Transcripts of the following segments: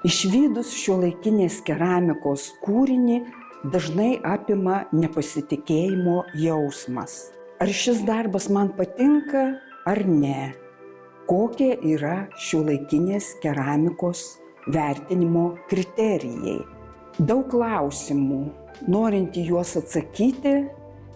Išvydus šiuolaikinės keramikos kūrinį dažnai apima nepasitikėjimo jausmas. Ar šis darbas man patinka ar ne? Kokie yra šiuolaikinės keramikos vertinimo kriterijai? Daug klausimų. Norint į juos atsakyti,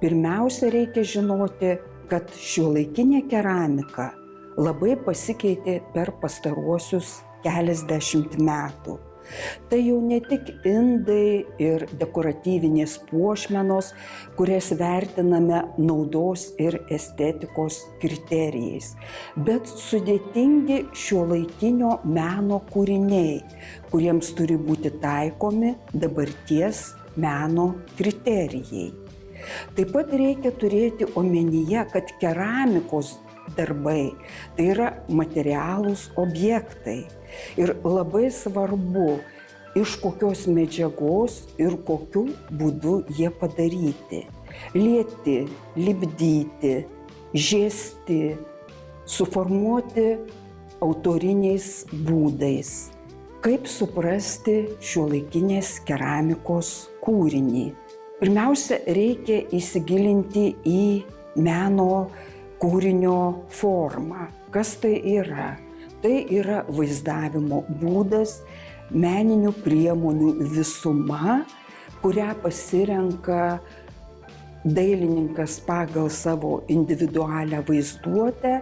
pirmiausia reikia žinoti, kad šiuolaikinė keramika labai pasikeitė per pastaruosius keliasdešimt metų. Tai jau ne tik indai ir dekoratyvinės puošmenos, kurias vertiname naudos ir estetikos kriterijais, bet sudėtingi šiuolaikinio meno kūriniai, kuriems turi būti taikomi dabarties meno kriterijai. Taip pat reikia turėti omenyje, kad keramikos darbai tai yra materialūs objektai ir labai svarbu, iš kokios medžiagos ir kokiu būdu jie padaryti. Lieti, lipdyti, žiesti, suformuoti autoriniais būdais. Kaip suprasti šiuolaikinės keramikos kūrinį? Pirmiausia, reikia įsigilinti į meno kūrinio formą. Kas tai yra? Tai yra vaizdavimo būdas, meninių priemonių visuma, kurią pasirenka dailininkas pagal savo individualią vaizduotę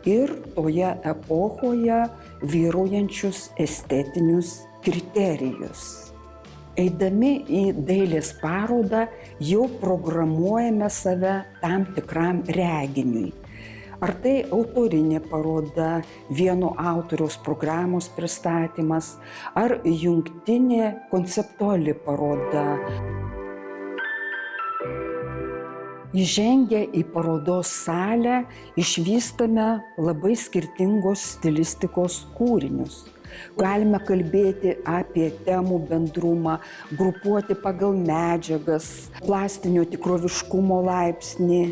ir toje epochoje vyraujančius estetinius kriterijus. Eidami į dailės parodą jau programuojame save tam tikram reginiui. Ar tai autorinė paroda, vieno autoriaus programos pristatymas, ar jungtinė konceptuali paroda. Įžengę į parodos salę išvystame labai skirtingos stilistikos kūrinius. Galime kalbėti apie temų bendrumą, grupuoti pagal medžiagas, plastinio tikroviškumo laipsnį.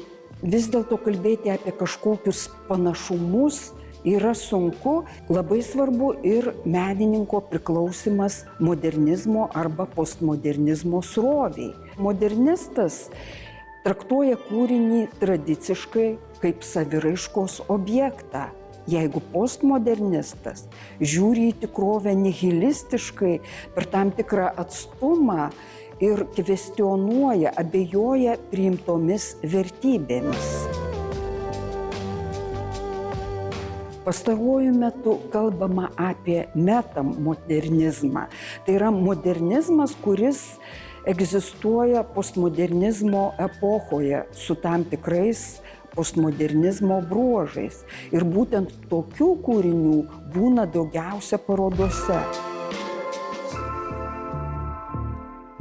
Vis dėlto kalbėti apie kažkokius panašumus yra sunku, labai svarbu ir menininko priklausimas modernizmo arba postmodernizmo sroviai. Modernistas traktuoja kūrinį tradiciškai kaip saviraiškos objektą. Jeigu postmodernistas žiūri į tikrovę nihilistiškai per tam tikrą atstumą ir kvestionuoja, abejoja priimtomis vertybėmis. Pastaruoju metu kalbama apie metamodernizmą. Tai yra modernizmas, kuris egzistuoja postmodernizmo epochoje su tam tikrais postmodernizmo bruožais. Ir būtent tokių kūrinių būna daugiausia parodose.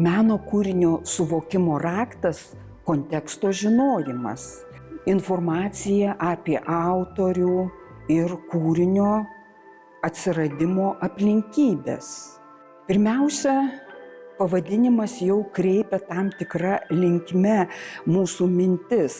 Meno kūrinio suvokimo raktas – konteksto žinojimas, informacija apie autorių ir kūrinio atsiradimo aplinkybės. Pirmiausia, pavadinimas jau kreipia tam tikrą linkme mūsų mintis.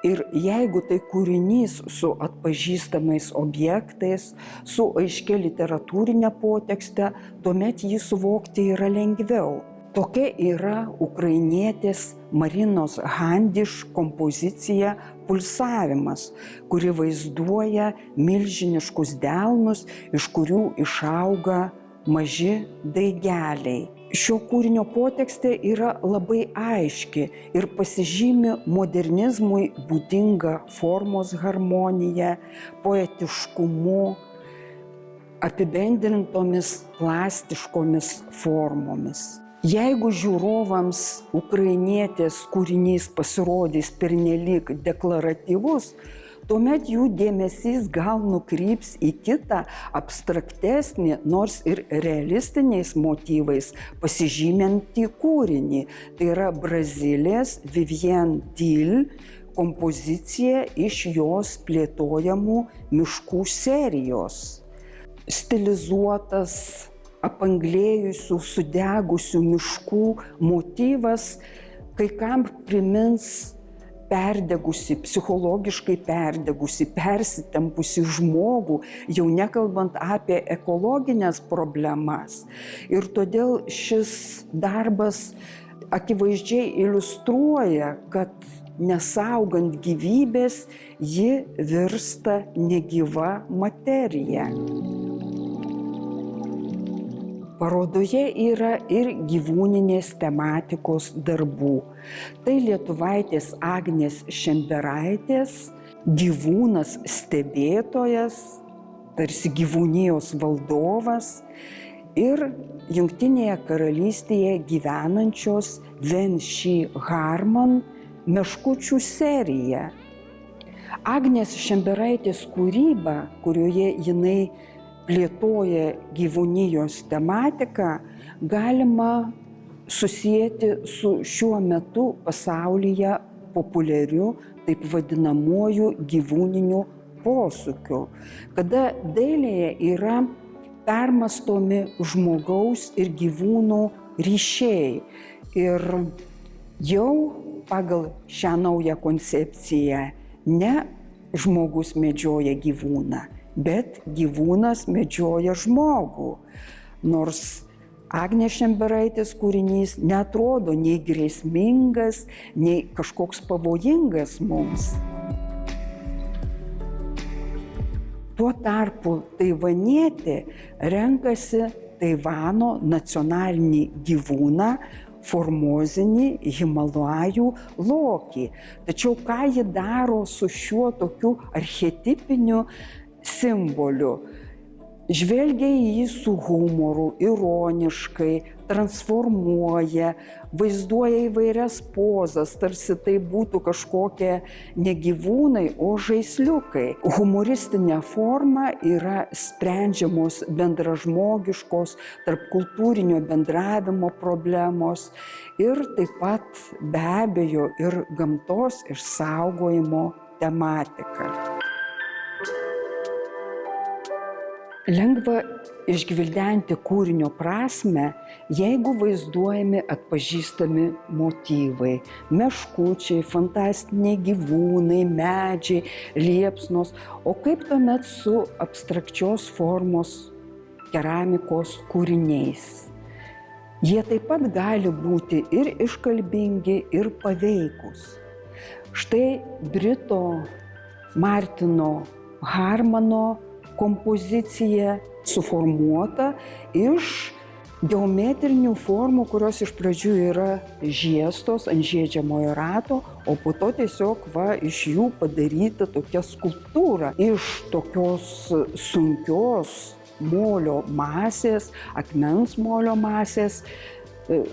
Ir jeigu tai kūrinys su atpažįstamais objektais, su aiškia literatūrinė potekste, tuomet jį suvokti yra lengviau. Tokia yra ukrainietės Marinos Handiš kompozicija Pulsavimas, kuri vaizduoja milžiniškus delnus, iš kurių išauga maži daigeliai. Šio kūrinio potekstė yra labai aiški ir pasižymi modernizmui būdinga formos harmonija, poetiškumu, apibendrintomis plastiškomis formomis. Jeigu žiūrovams ukrainietės kūrinys pasirodys pernelyg deklaratyvus, tuomet jų dėmesys gal nukryps į kitą abstraktesnį, nors ir realistiniais motyvais pasižymintį kūrinį. Tai yra Brazilės Vivienne Thiel kompozicija iš jos plėtojamų miškų serijos. Stilizuotas, apanglėjusių, sudegusių miškų motyvas kai kam primins perdegusi, psichologiškai perdegusi, persitempusi žmogų, jau nekalbant apie ekologinės problemas. Ir todėl šis darbas akivaizdžiai iliustruoja, kad nesaugant gyvybės, ji virsta negyva materija. Parodoje yra ir gyvūninės tematikos darbų. Tai lietuvaitės Agnės Šemberaitės gyvūnas stebėtojas, tarsi gyvūnijos valdovas, ir Jungtinėje karalystėje gyvenančios Wen Shi Harman meškučių serija. Agnės Šemberaitės kūryba, kurioje jinai plėtoja gyvūnijos tematiką, galima susijęti su šiuo metu pasaulyje populiariu taip vadinamuoju gyvūniniu posūkiu, kada dailėje yra permąstomi žmogaus ir gyvūnų ryšiai. Ir jau pagal šią naują koncepciją ne žmogus medžioja gyvūną, bet gyvūnas medžioja žmogų. Nors Agnės Šemberaitės kūrinys neatrodo nei grėsmingas, nei kažkoks pavojingas mums. Tuo tarpu taivanietė renkasi Taivano nacionalinį gyvūną, formozinį Himalajų lokį. Tačiau ką ji daro su šiuo tokiu archetipiniu simboliu? Žvelgia į jį su humoru, ironiškai, transformuoja, vaizduoja įvairias pozas, tarsi tai būtų kažkokie ne gyvūnai, o žaisliukai. Humoristinė forma yra sprendžiamos bendražmogiškos, tarpkultūrinio bendravimo problemos ir taip pat be abejo ir gamtos išsaugojimo tematika. Lengva išgvildenti kūrinio prasmę, jeigu vaizduojami atpažįstami motyvai. Meškučiai, fantastiniai gyvūnai, medžiai, liepsnos. O kaip tuomet su abstrakčios formos keramikos kūriniais? Jie taip pat gali būti ir iškalbingi, ir paveikus. Štai Brito Martino Harmano kompozicija suformuota iš geometrinių formų, kurios iš pradžių yra žiestos ant žiedžiamojo rato, o po to tiesiog iš jų padaryta tokia skulptūra. Iš tokios sunkios molio masės, akmens molio masės,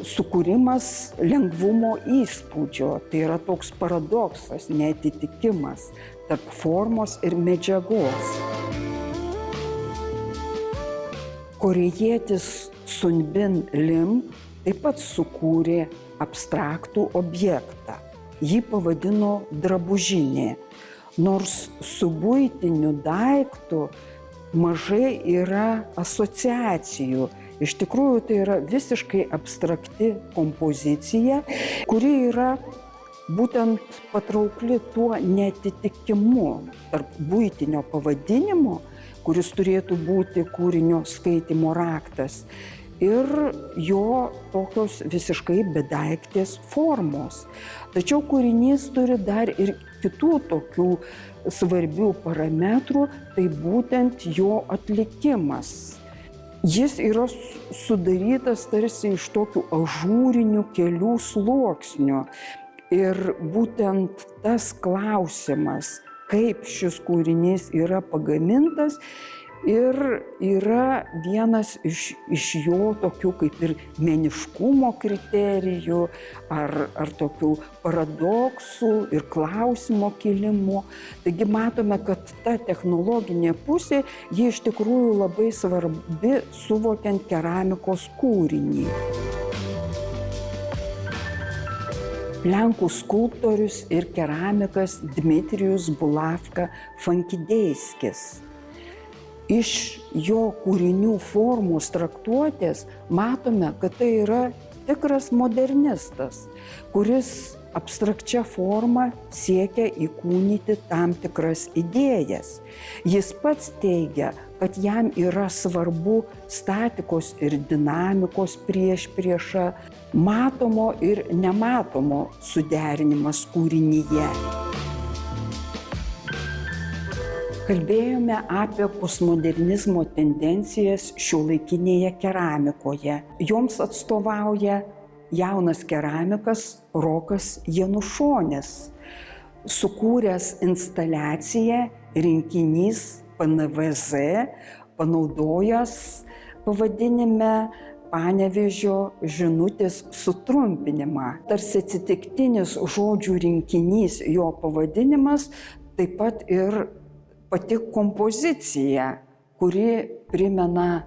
sukūrimas lengvumo įspūdžio. Tai yra toks paradoksas, neatitikimas tarp formos ir medžiagos. Korėjietis Sun Bin Lim taip pat sukūrė abstraktų objektą. Jį pavadino drabužinė. Nors su buitiniu daiktu mažai yra asociacijų. Iš tikrųjų, tai yra visiškai abstrakti kompozicija, kuri yra būtent patraukli tuo neatitikimu tarp buitinio pavadinimo, kuris turėtų būti kūrinio skaitymo raktas, ir jo tokios visiškai bedaiktės formos. Tačiau kūrinys turi dar ir kitų tokių svarbių parametrų, tai būtent jo atlikimas. Jis yra sudarytas tarsi iš tokių ažūrinių kelių sluoksnių. Ir būtent tas klausimas, kaip šis kūrinys yra pagamintas, ir yra vienas iš jo tokių kaip ir meniškumo kriterijų, ar tokių paradoksų ir klausimo kilimo. Taigi matome, kad ta technologinė pusė, ji iš tikrųjų labai svarbi suvokiant keramikos kūrinį. Lenkų skulptorius ir keramikas Dmitrijus Bulavka Fankideiskis. Iš jo kūrinių formos traktuotės matome, kad tai yra tikras modernistas, kuris abstrakčia forma siekia įkūnyti tam tikras idėjas. Jis pats teigia, kad jam yra svarbu statikos ir dinamikos priešprieša, matomo ir nematomo suderinimas kūrinyje. Kalbėjome apie postmodernizmo tendencijas šiuolaikinėje keramikoje. Joms atstovauja jaunas keramikas Rokas Janušonis, sukūręs instaliaciją rinkinys PNVZ, panaudojęs pavadinime Panevėžio žinutės sutrumpinimą. Tarsi atsitiktinis žodžių rinkinys jo pavadinimas, taip pat ir pati kompozicija, kuri primena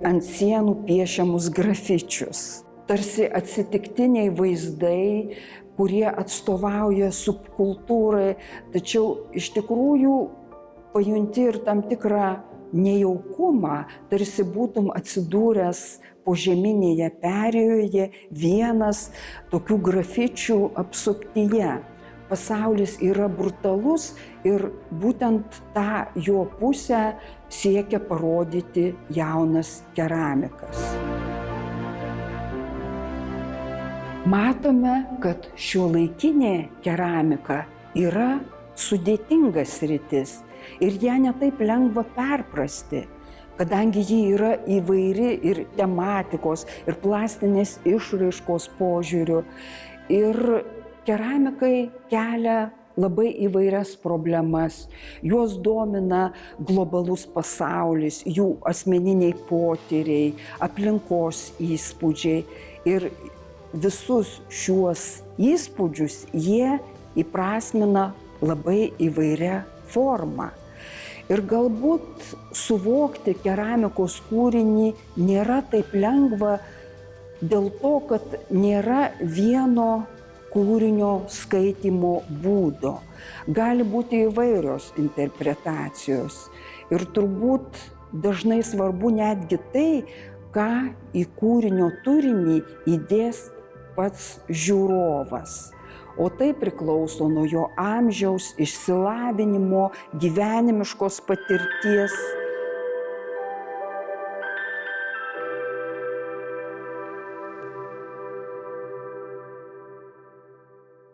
ant sienų piešiamus grafičius. Tarsi atsitiktiniai vaizdai, kurie atstovauja subkultūrai, tačiau iš tikrųjų pajunti ir tam tikrą nejaukumą, tarsi būtum atsidūręs požeminėje perėjoje vienas tokių grafičių apsuptyje. Pasaulis yra brutalus ir būtent tą jo pusę siekia parodyti jaunas keramikas. Matome, kad šiuolaikinė keramika yra sudėtinga sritis ir ją netaip lengva perprasti, kadangi ji yra įvairi ir tematikos, ir plastinės išraiškos požiūriu. Ir keramikai kelia labai įvairias problemas. Juos domina globalus pasaulis, jų asmeniniai potyriai, aplinkos įspūdžiai. Ir visus šiuos įspūdžius jie įprasmina labai įvairia forma. Ir galbūt suvokti keramikos kūrinį nėra taip lengva dėl to, kad nėra vieno kūrinio skaitymo būdo. Gali būti įvairios interpretacijos. Ir turbūt dažnai svarbu netgi tai, ką į kūrinio turinį įdės pats žiūrovas. O tai priklauso nuo jo amžiaus, išsilavinimo, gyvenimiškos patirties.